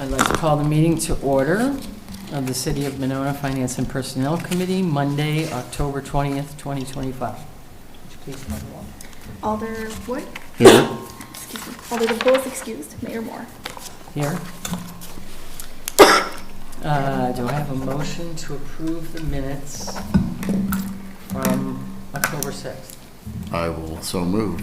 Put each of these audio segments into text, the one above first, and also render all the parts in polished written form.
I'd like to call the meeting to order of the City of Monona Finance and Personnel Committee, Monday, October 20th, 2025. Would you please call the roll? Alder Wood? Here. Excuse me. Alder DePool is excused. Mayor Moore. Here. Do I have a motion to approve the minutes from October 6th? I will so move.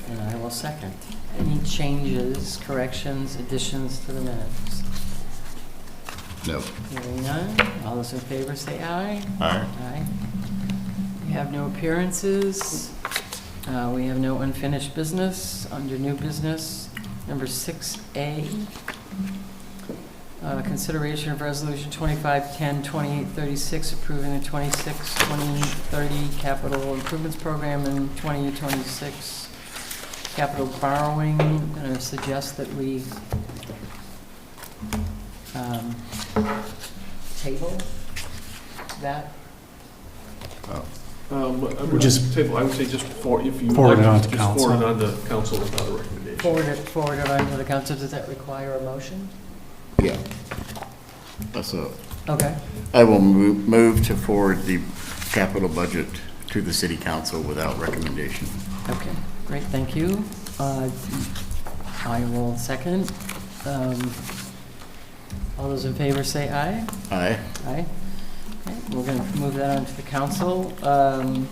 And I will second. Any changes, corrections, additions to the minutes? No. Hearing none. All those in favor say aye. Aye. Aye. We have no appearances. We have no unfinished business. Under new business, number 6A, consideration of resolution 2510-2836, approving the 26-2030 capital improvements program and 2026 capital borrowing. I'm going to suggest that we table that. Table, I would say just if you Forward like, it on just to council. forward it on to council without a recommendation. Forward it on to the council. Does that require a motion? Yeah. So Okay. I will move to forward the capital budget to the city council without recommendation. Okay, great, thank you. I will second. All those in favor say aye. Aye. Aye. Okay, we're going to move that on to the council. We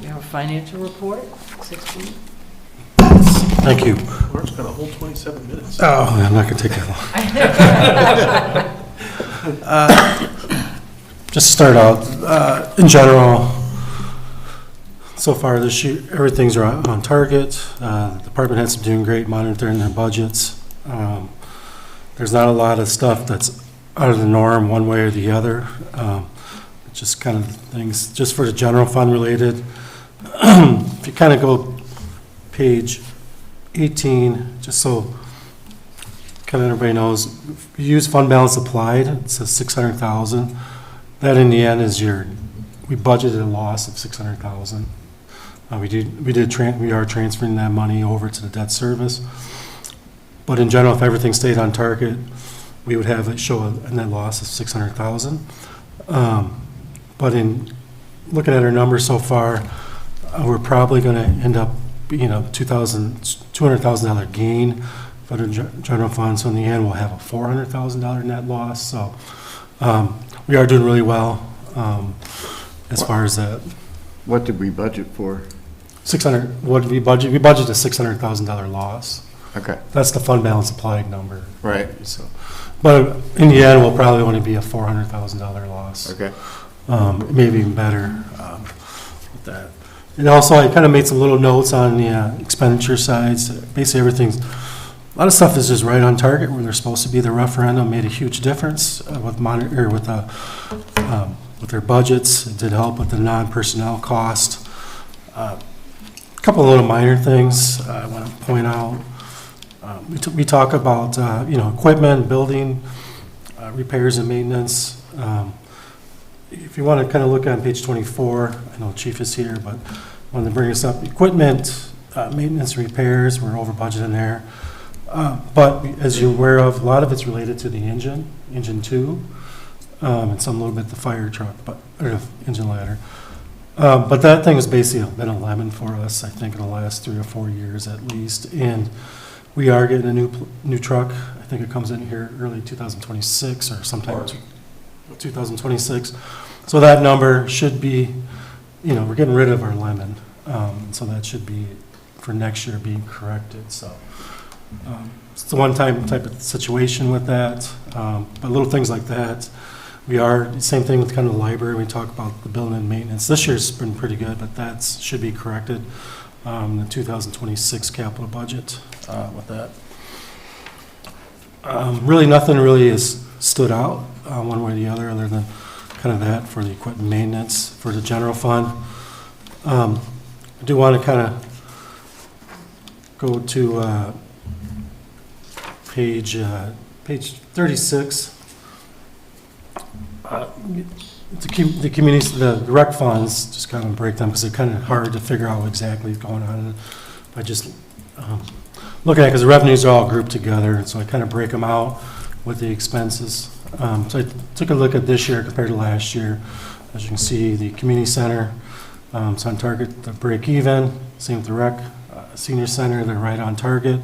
have a financial report, 6B. Thank you. Mark's got a whole 27 minutes. Oh, I'm not going to take that long. Just to start out, in general, so far this year, everything's on target. The department heads are doing great monitoring their budgets. There's not a lot of stuff that's out of the norm one way or the other. Just kind of things, just for the general fund related. If you kind of go page 18, just so kind of everybody knows, if you use fund balance applied, it says 600,000. That in the end is we budgeted a loss of 600,000. We are transferring that money over to the debt service. But in general, if everything stayed on target, we would have it show a net loss of 600,000. But in looking at our numbers so far, we're probably going to end up being a $200,000 gain for the general fund. So in the end, we'll have a $400,000 net loss. So we are doing really well as far as that. What did we budget for? 600. What did we budget? We budgeted a $600,000 loss. Okay. That's the fund balance applied number. Right. So, but in the end, we'll probably only be a $400,000 loss. Okay. Maybe even better with that. And also, I kind of made some little notes on the expenditure sides. Basically, a lot of stuff is just right on target where they're supposed to be. The referendum made a huge difference with their budgets. It did help with the non-personnel cost. A couple of little minor things I want to point out. We talk about equipment, building, repairs and maintenance. If you want to kind of look on page 24, I know Chief is here, but I wanted to bring this up. Equipment, maintenance, repairs, we're over budget in there. But as you're aware of, a lot of it's related to the engine 2, and some a little bit the fire truck, or engine ladder. But that thing has basically been a lemon for us, I think, in the last 3 or 4 years at least. And we are getting a new truck. I think it comes in here early 2026 or sometime 2026. So that number should be, we're getting rid of our lemon. So that should be for next year being corrected. So it's the one-time type of situation with that. But little things like that. Same thing with kind of the library. We talk about the building and maintenance. This year's been pretty good, but that should be corrected. The 2026 capital budget with that. Really nothing really has stood out one way or the other than kind of that for the equipment maintenance for the general fund. I do want to kind of go to page 36. The communities, the rec funds, just kind of break them because they're kind of hard to figure out what exactly is going on by just looking at it, because the revenues are all grouped together, and so I kind of break them out. with the expenses. So I took a look at this year compared to last year. As you can see, the community center, it's on target to break even. Same with the rec, senior center, they're right on target.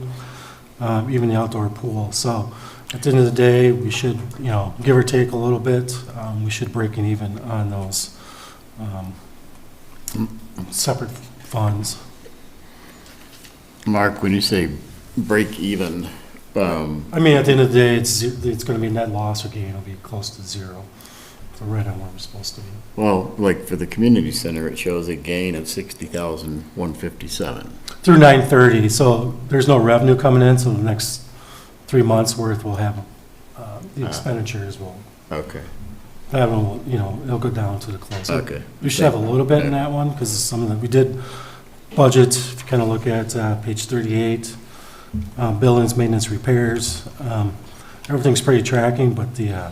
Even the outdoor pool. So at the end of the day, we should, give or take a little bit, we should break an even on those separate funds. Mark, when you say break even, I mean, at the end of the day, it's going to be net loss or gain. It'll be close to zero. So right on where we're supposed to be. well, like for the community center, it shows a gain of 60,157. Through 9/30, so there's no revenue coming in, so the next 3 months worth we'll have, the expenditures will, Okay, that one will, it'll go down to the close. okay. We should have a little bit in that one, because some of the, we did budget, if you kind of look at page 38, buildings, maintenance, repairs, everything's pretty tracking, but the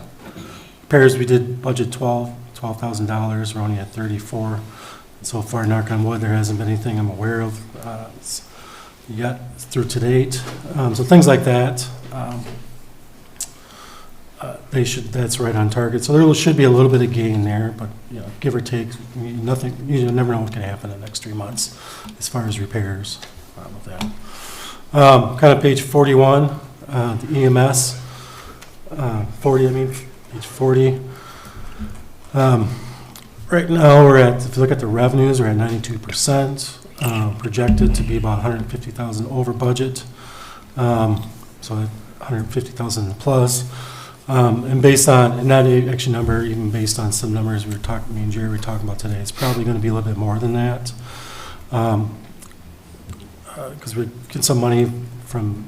repairs, we did budget $12,000, we're only at 34. So far, knock on wood, there hasn't been anything I'm aware of yet through to date. So things like that, that's right on target. So there should be a little bit of gain there, but give or take, nothing, you never know what's going to happen in the next 3 months as far as repairs with that. Kind of page 41, the EMS, 40, page 40. Right now, if you look at the revenues, we're at 92%, projected to be about 150,000 over budget, so 150,000 plus. And based on, and that actually number, even based on some numbers me and Jerry were talking about today, it's probably going to be a little bit more than that. Because we get some money from,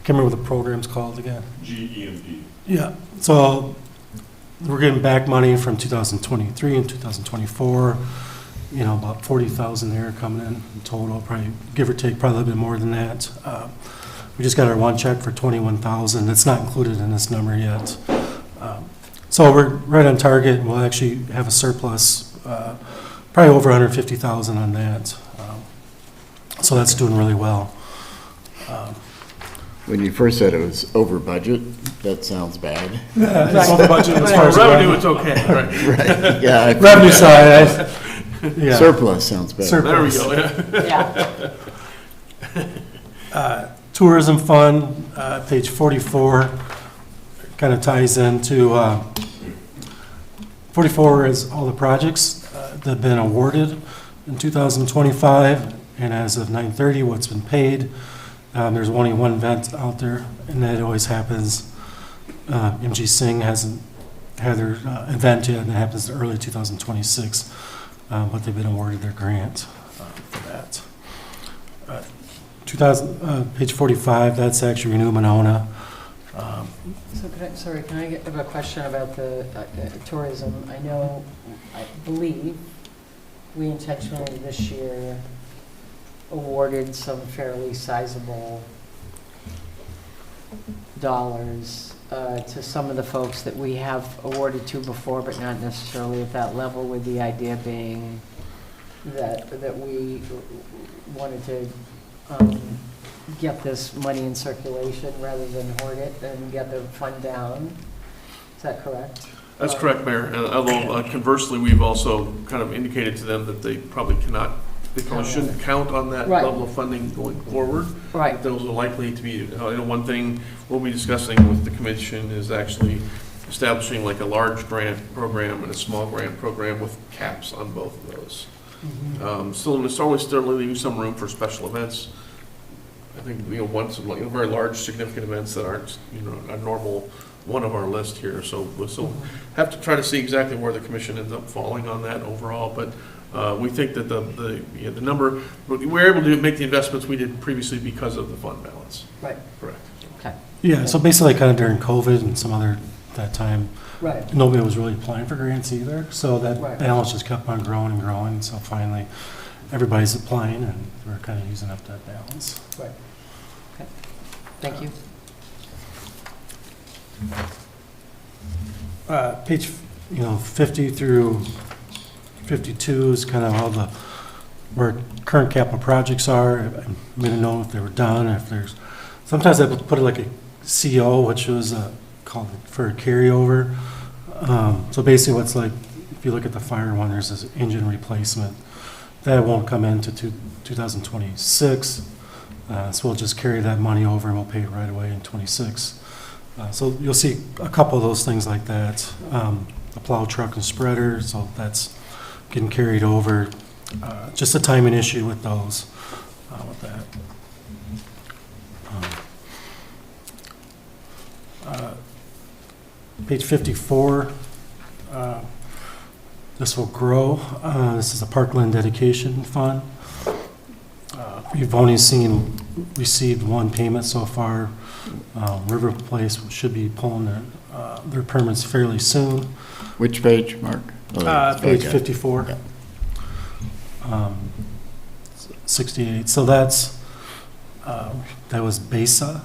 I can't remember what the program's called again. GEMP. Yeah, so we're getting back money from 2023 and 2024, about 40,000 there coming in total, probably give or take, probably a little bit more than that. We just got our one check for 21,000. That's not included in this number yet. So we're right on target. We'll actually have a surplus, probably over 150,000 on that. So that's doing really well. When you first said it was over budget, that sounds bad. It's over budget as far as Revenue, it's okay, right. Right, yeah. I- revenue side. Yeah. Surplus sounds better. There we Surplus. go, yeah. Yeah. Tourism fund, page 44, kind of ties into, 44 is all the projects that have been awarded in 2025, and as of 9/30, what's been paid. There's only one event out there, and that always happens. MG Singh hasn't had their event yet, and it happens early 2026, but they've been awarded their grant for that. Page 45, that's actually Renew Monona. So can I have a question about the tourism? I believe we intentionally this year awarded some fairly sizable dollars to some of the folks that we have awarded to before, but not necessarily at that level, with the idea being that we wanted to get this money in circulation rather than hoard it and get the fund down. Is that correct? That's correct, Mayor. And although conversely, we've also kind of indicated to them that they probably shouldn't count on that Right. level of funding going forward. Right. That those are likely to be, one thing we'll be discussing with the commission is actually establishing like a large grant program and a small grant program with caps on both of those. There's always still leaving some room for special events. I think, once, very large, significant events that aren't, a normal one of our list here. So we'll have to try to see exactly where the commission ends up falling on that overall. But we think that the number, we're able to make the investments we did previously because of the fund balance. Right. Correct. Okay. Yeah, so basically kind of during COVID and some other, that time, Right. nobody was really applying for grants either. So that Right. balance just kept on growing and growing. So finally, everybody's applying and we're kind of using up that balance. Right. Okay. Thank you. Page, 50 through 52 is kind of all the, where current capital projects are. I didn't know if they were done, if there's, sometimes I put it like CO, which was called for a carryover. So basically what's like, if you look at the fire one, there's this engine replacement. That won't come into 2026. So we'll just carry that money over and we'll pay it right away in '26. So you'll see a couple of those things like that. The plow truck and spreader, so that's getting carried over. Just a timing issue with those, with that. Page 54, this will grow. This is a Parkland Dedication Fund. We've only received one payment so far. River Place should be pulling their permits fairly soon. Which page, Mark? Page Okay. 54. 68. So that was BESA.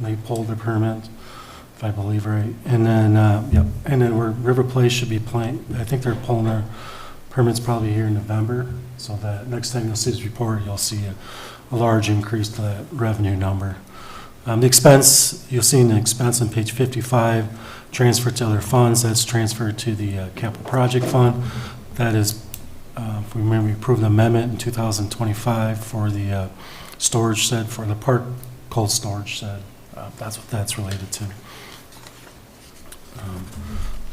They pulled their permit, if I believe right. And then, and then River Place should be playing, I think they're pulling their permits probably here in November. So that next time you'll see this report, you'll see a large increase to that revenue number. The expense, you'll see an expense on page 55, transfer to other funds. That's transferred to the capital project fund. That is, if we remember, we approved an amendment in 2025 for the storage shed, for the park cold storage shed. That's what that's related to.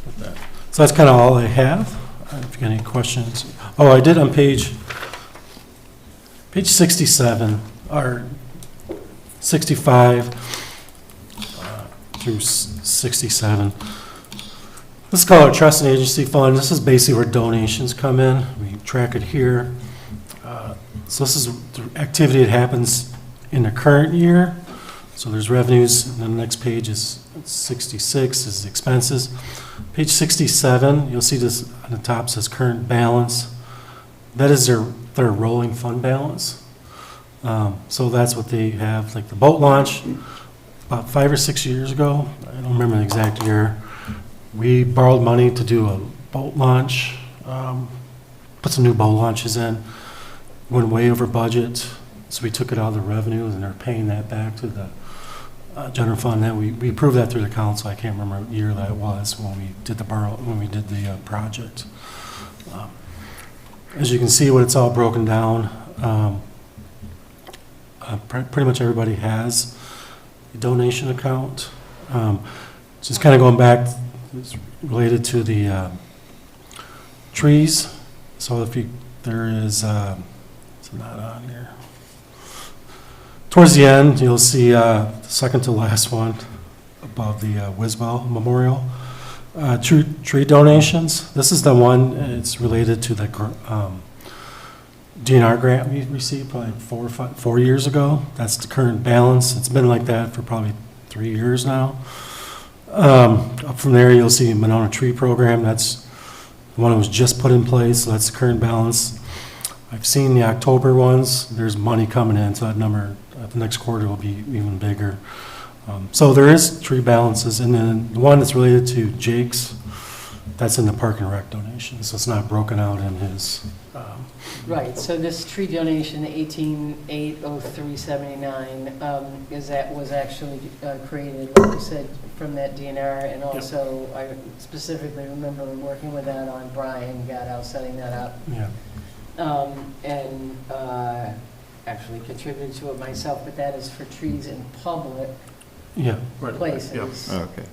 With that. So that's kind of all I have. If you got any questions. Oh, I did on page 67, or 65 through 67. This is called our trust and agency fund. This is basically where donations come in. We track it here. So this is the activity that happens in the current year. So there's revenues, and then the next page is 66 is expenses. Page 67, you'll see this on the top says current balance. That is their rolling fund balance. So that's what they have, like the boat launch, about 5 or 6 years ago. I don't remember the exact year. We borrowed money to do a boat launch, put some new boat launches in, went way over budget. So we took it out of the revenue and they're paying that back to the general fund. That we approved that through the council. I can't remember what year that was when we did the project. As you can see, what it's all broken down. Pretty much everybody has a donation account. Just kind of going back, it's related to the trees. So if there is, it's not on here. Towards the end, you'll see the second to last one above the Wiswell Memorial. Tree donations. This is the one, it's related to the DNR grant we received probably 4 years ago. That's the current balance. It's been like that for probably 3 years now. Up from there, you'll see Monona Tree Program. That's the one that was just put in place, so that's the current balance. I've seen the October ones. There's money coming in, so that number the next quarter will be even bigger. So there is tree balances, and then the one that's related to Jake's, that's in the Park and Rec donation, so it's not broken out in his. Right, so this tree donation, 18,803.79, was actually created, like you said, from that DNR, and also I specifically remember working with that on Brian Gatto, setting that up. Yeah. And actually contributed to it myself, but that is for trees in public Yeah. Right. places. Okay.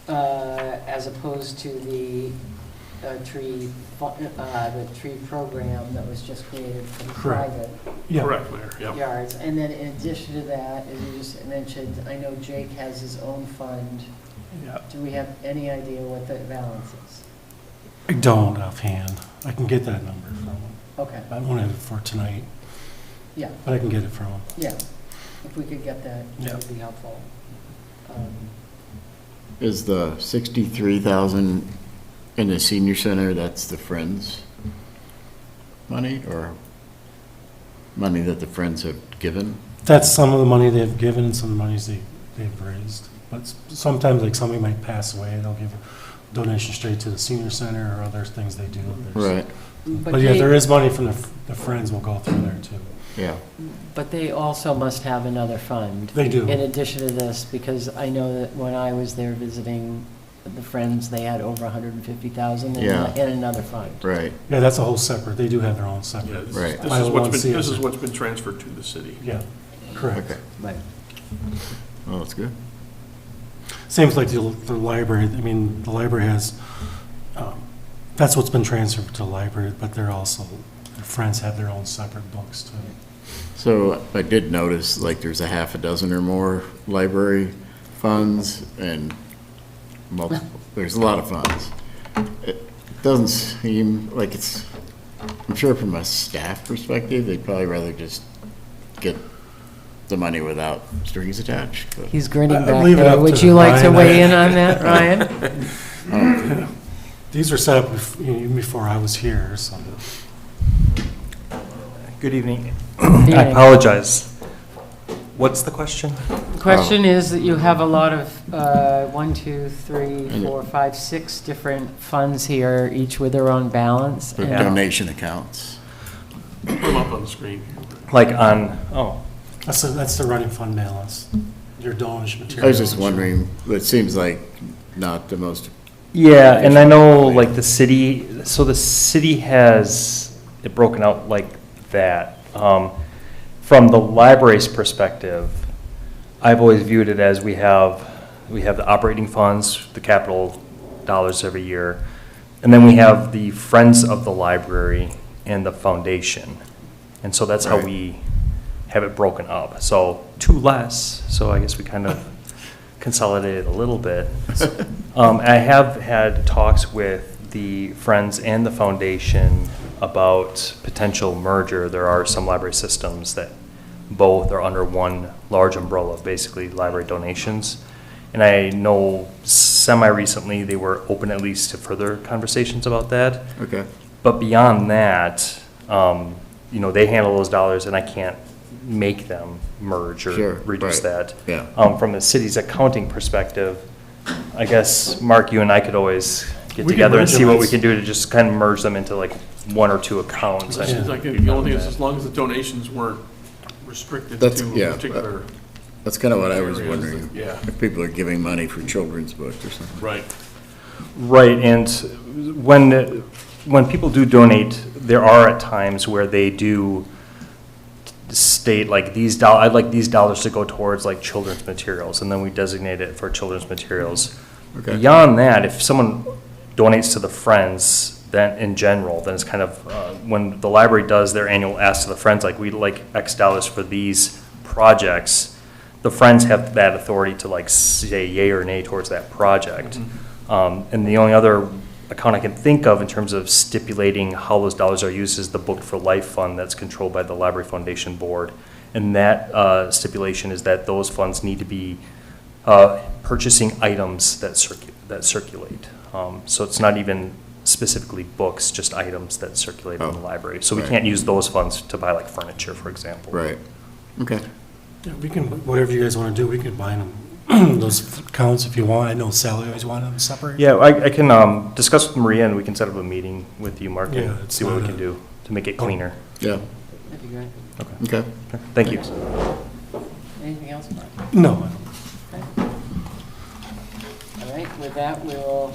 As opposed to the tree program that was just created for the Correct. private Yeah. Correct, Mayor, yeah. yards. And then in addition to that, as you just mentioned, I know Jake has his own fund. Yeah. Do we have any idea what the balance is? I don't offhand. I can get that number from him. Okay, I won't have it for tonight, yeah, but I can get it from him. yeah. If we could get that, Yeah. that would be helpful. Is the 63,000 in the senior center, that's the Friends money, or money that the Friends have given? That's some of the money they've given and some of the monies they've raised. But sometimes, like, somebody might pass away, they'll give a donation straight to the senior center or other things they do. There's- Right. But yeah, there is money from the Friends will go through there too. Yeah, But they also must have another fund. They do. In addition to this, because I know that when I was there visiting the Friends, they had over 150,000 Yeah. in another fund. right. Yeah, that's a whole separate, they do have their own Yeah, separate. this Right. this is what's been transferred to the city. Yeah, correct. Okay. Right. Oh, that's good. Seems like the library, I mean, the library has, that's what's been transferred to the library, but they're also, their friends have their own separate books too. So I did notice, like, there's a half a dozen or more library funds, and there's a lot of funds. It doesn't seem like it's, I'm sure from a staff perspective, they'd probably rather just get the money without strings attached, but. He's grinning I'll back leave it there. up to Would you like to Ryan. weigh in on that, Ryan? These were set up even before I was here, so. Good evening. Evening. I apologize. What's the question? The question is that you have a lot of, 1, 2, 3, 4, 5, 6 different funds here, each with their own balance. For and- donation accounts. Put them up on the screen. Like on, oh, That's the running fund balance, your donation material. I was just wondering, it seems like not the most, yeah, and I know like the city, so the city has it broken out like that. From the library's perspective, I've always viewed it as we have the operating funds, the capital dollars every year, and then we have the Friends of the Library and the foundation. And so that's how Right. we have it broken up. So two less, so I guess we kind of consolidated a little bit. I have had talks with the Friends and the foundation about potential merger. There are some library systems that both are under one large umbrella of basically library donations. And I know semi-recently they were open at least to further conversations about that. okay, But beyond that, they handle those dollars and I can't make them merge or Sure, reduce right. that. yeah. From the city's accounting perspective, I guess, Mark, you and I could always get We can together and merge see them. what we can do to just kind of merge them into like one or two accounts. It seems like the only thing is, as long as the donations weren't restricted That's- to yeah, a particular. That's kind of what I was areas, wondering. Yeah, If people are giving money for children's books or something. right. Right, and when people do donate, there are at times where they do state like I'd like these dollars to go towards like children's materials, and then we designate it for children's materials. Okay. Beyond that, if someone donates to the Friends, then in general, then it's kind of, when the library does their annual ask to the Friends, like we'd like X dollars for these projects, the Friends have that authority to like say yay or nay towards that project. And the only other account I can think of in terms of stipulating how those dollars are used is the Book for Life Fund that's controlled by the Library Foundation Board. And that stipulation is that those funds need to be purchasing items that circulate. So it's not even specifically books, just items that circulate in the Oh, library. So we right. can't use those funds to buy like furniture, for example. Right, okay. Yeah, we can, whatever you guys want to do, we can bind them, those accounts if you want. I know Sally always wanted them separate. Yeah, I can discuss with Maria and we can set up a meeting with you, Mark, Yeah, and it's see what we not can a- do to make it cleaner. Yeah, That'd be great. okay. Thank you. Anything else, Mark? No, All right, with that, we will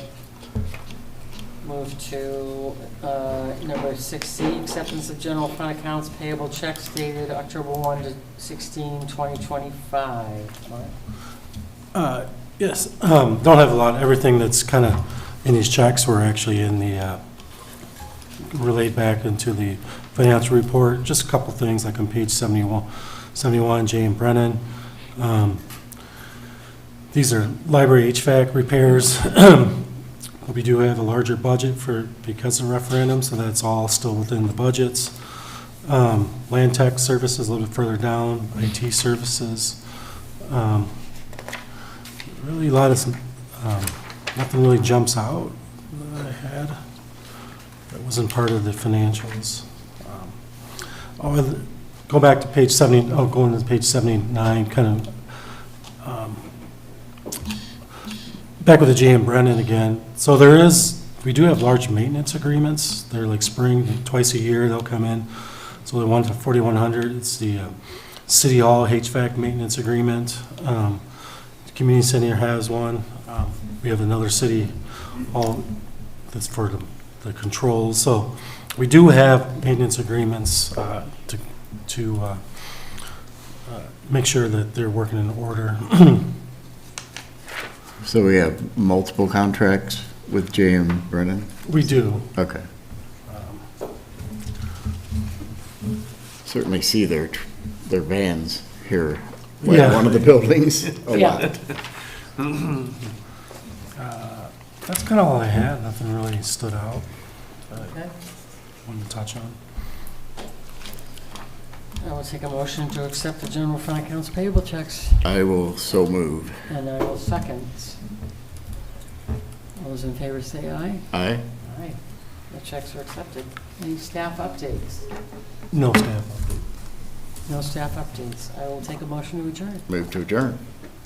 move to number 6C, acceptance of general fund accounts payable checks dated October 1 to 16, 2025. Mark? yes, don't have a lot, everything that's kind of in these checks were actually in the, relayed back into the financial report. Just a couple things, like on page 71, Jay and Brennan. These are library HVAC repairs. We do have a larger budget because of referendum, so that's all still within the budgets. Land tech services a little bit further down, IT services. Really a lot of, nothing really jumps out that I had. That wasn't part of the financials. Go back to page 70, going to page 79, kind of, back with the J and Brennan again. So we do have large maintenance agreements. They're like spring, twice a year, they'll come in. So the one to 4100, it's the City Hall HVAC maintenance agreement. The Community Center has one. We have another City Hall that's for the controls. So we do have maintenance agreements to make sure that they're working in order. So we have multiple contracts with J.M. Brennan? We do. Okay. Certainly see their vans here at Yeah. one of the buildings a Yeah. lot. That's kind of all I had. Nothing really stood out that Okay. I wanted to touch on. I will take a motion to accept the general fund accounts payable checks, I will so move. and I will second. All those in favor say aye. Aye? Aye. The checks are accepted. Any staff updates? No staff. No staff updates. I will take a motion to adjourn. Move to adjourn.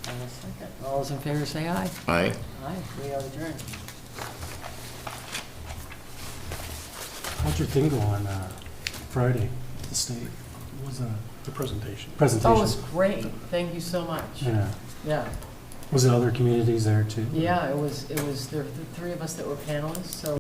I will second. All those in favor say aye. Aye? Aye, we are adjourned. How'd your thing go on Friday at the state? What was the presentation. presentation? Oh, it was great. Thank you so much. Yeah. Yeah, Was it other communities there too? yeah, it was, there were the three of us that were panelists, so